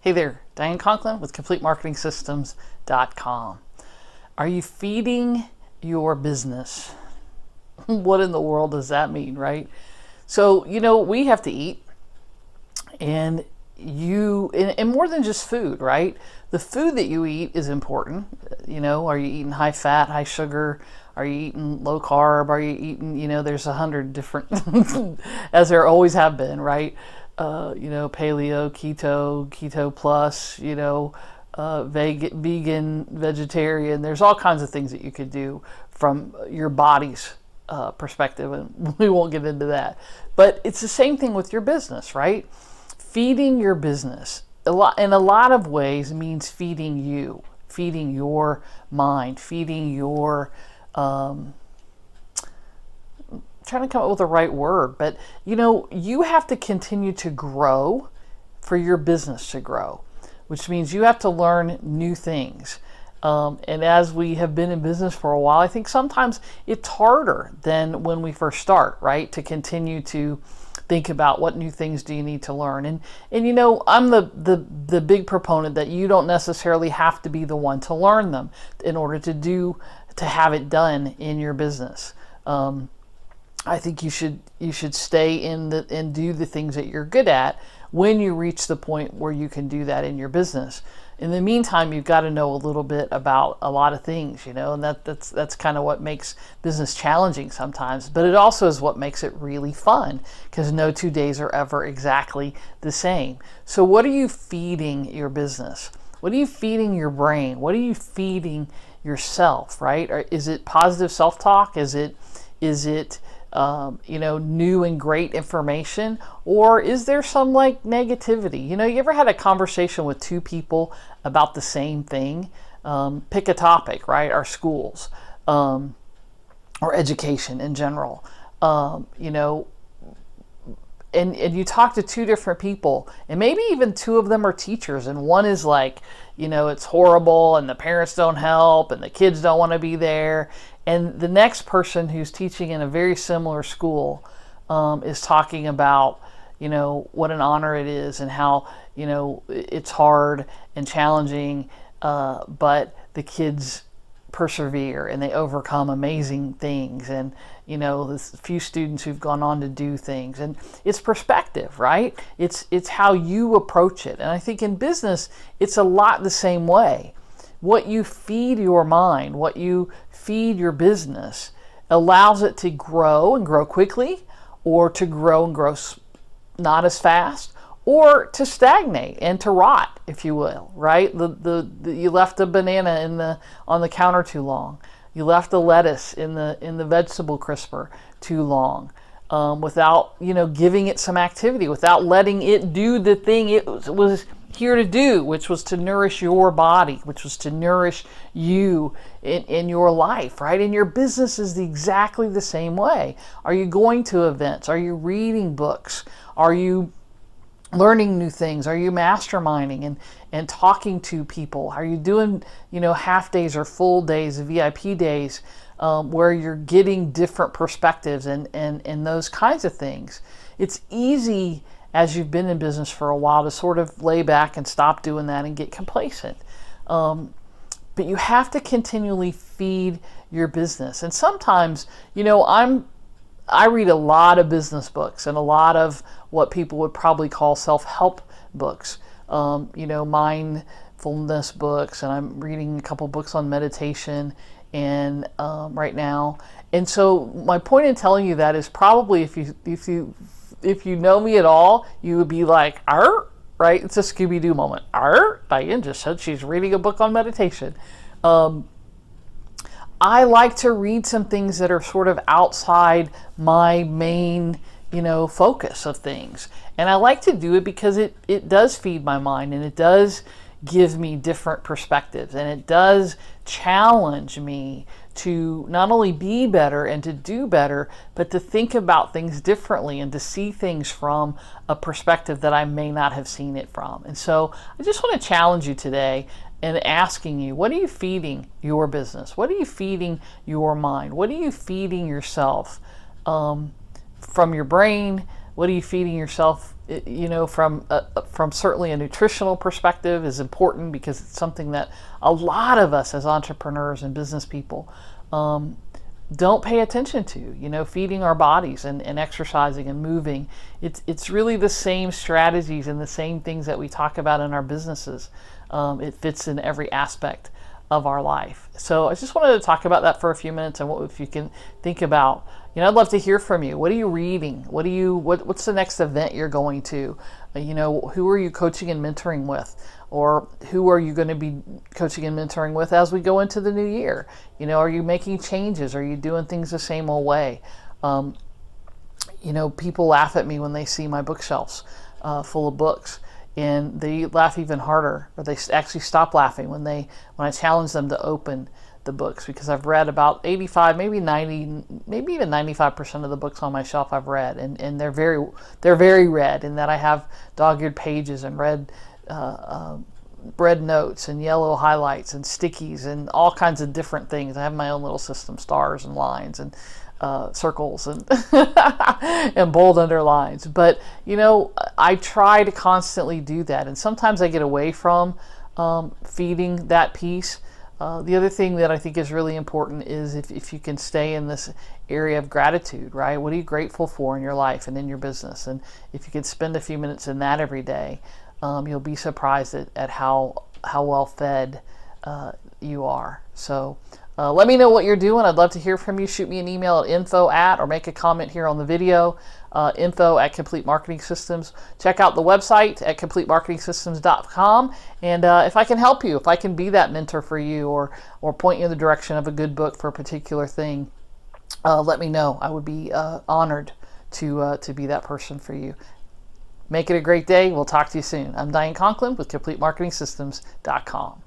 Hey there, Diane Conklin with CompleteMarketingSystems.com. Are you feeding your business? What in the world does that mean, right? So, we have to eat, and and more than just food, right? The food that you eat is important. Are you eating high fat, high sugar? Are you eating low carb? Are you eating, there's 100 different, as there always have been, right? Paleo, keto plus, vegan, vegetarian. There's all kinds of things that you could do from your body's perspective, and we won't get into that. But it's the same thing with your business, right? Feeding your business in a lot of ways means feeding you, feeding your mind, feeding your trying to come up with the right word, but you have to continue to grow for your business to grow, which means you have to learn new things. And as we have been in business for a while, I think sometimes it's harder than when we first start, right? To continue to think about what new things do you need to learn. And I'm the big proponent that you don't necessarily have to be the one to learn them in order to have it done in your business. I think you should stay and do the things that you're good at when you reach the point where you can do that in your business. In the meantime, you've got to know a little bit about a lot of things, and that's kind of what makes business challenging sometimes. But it also is what makes it really fun, because no 2 days are ever exactly the same. So what are you feeding your business? What are you feeding your brain? What are you feeding yourself, right? Or is it positive self-talk? Is it new and great information, or is there some negativity? You ever had a conversation with two people about the same thing? Pick a topic, right? Our schools, or education in general. And you talk to two different people, and maybe even two of them are teachers, and one is it's horrible, and the parents don't help, and the kids don't want to be there. And the next person who's teaching in a very similar school is talking about, what an honor it is, and how, it's hard and challenging, but the kids persevere and they overcome amazing things. And, there's a few students who've gone on to do things. And it's perspective, right? It's how you approach it. And I think in business, it's a lot the same way. What you feed your mind, what you feed your business, allows it to grow and grow quickly, or to grow and grow not as fast, or to stagnate and to rot, if you will, right? You left a banana on the counter too long. You left the lettuce in the vegetable crisper too long, without giving it some activity, without letting it do the thing it was here to do, which was to nourish your body, which was to nourish you in your life, right? And your business is exactly the same way. Are you going to events? Are you reading books? Are you learning new things? Are you masterminding and talking to people? Are you doing, half days or full days, VIP days, where you're getting different perspectives and those kinds of things? It's easy, as you've been in business for a while, to sort of lay back and stop doing that and get complacent. But you have to continually feed your business. And sometimes, I read a lot of business books and a lot of what people would probably call self-help books, mindfulness books, and I'm reading a couple books on meditation and right now. And so my point in telling you that is probably if you know me at all, you would be like, "Arr," right? It's a Scooby-Doo moment. "Arr, Diane just said she's reading a book on meditation." I like to read some things that are sort of outside my main, focus of things. And I like to do it because it does feed my mind, and it does give me different perspectives, and it does challenge me to not only be better and to do better, but to think about things differently and to see things from a perspective that I may not have seen it from. And so I just want to challenge you today and asking you, what are you feeding your business? What are you feeding your mind? What are you feeding yourself from your brain? What are you feeding yourself from certainly a nutritional perspective is important because it's something that a lot of us as entrepreneurs and business people don't pay attention to. Feeding our bodies and exercising and moving. It's really the same strategies and the same things that we talk about in our businesses. It fits in every aspect of our life. So I just wanted to talk about that for a few minutes, and if you can think about, I'd love to hear from you. What are you reading? What's the next event you're going to? Who are you coaching and mentoring with? Or who are you going to be coaching and mentoring with as we go into the new year? Are you making changes? Are you doing things the same old way? People laugh at me when they see my bookshelves full of books. And they laugh even harder, or they actually stop laughing when I challenge them to open the books, because I've read about 85, maybe 90, maybe even 95% of the books on my shelf I've read, and they're very red, in that I have dog-eared pages and red notes and yellow highlights and stickies and all kinds of different things. I have my own little system, stars and lines and circles and and bold underlines. But I try to constantly do that, and sometimes I get away from feeding that piece. The other thing that I think is really important is if you can stay in this area of gratitude, right? What are you grateful for in your life and in your business? And if you can spend a few minutes in that every day, you'll be surprised at how well fed you are. So let me know what you're doing. I'd love to hear from you. Shoot me an email at info@, or make a comment here on the video, info@Complete Marketing Systems. Check out the website at CompleteMarketingSystems.com. And if I can help you, if I can be that mentor for you, or point you in the direction of a good book for a particular thing, let me know. I would be honored to be that person for you. Make it a great day. We'll talk to you soon. I'm Diane Conklin with CompleteMarketingSystems.com.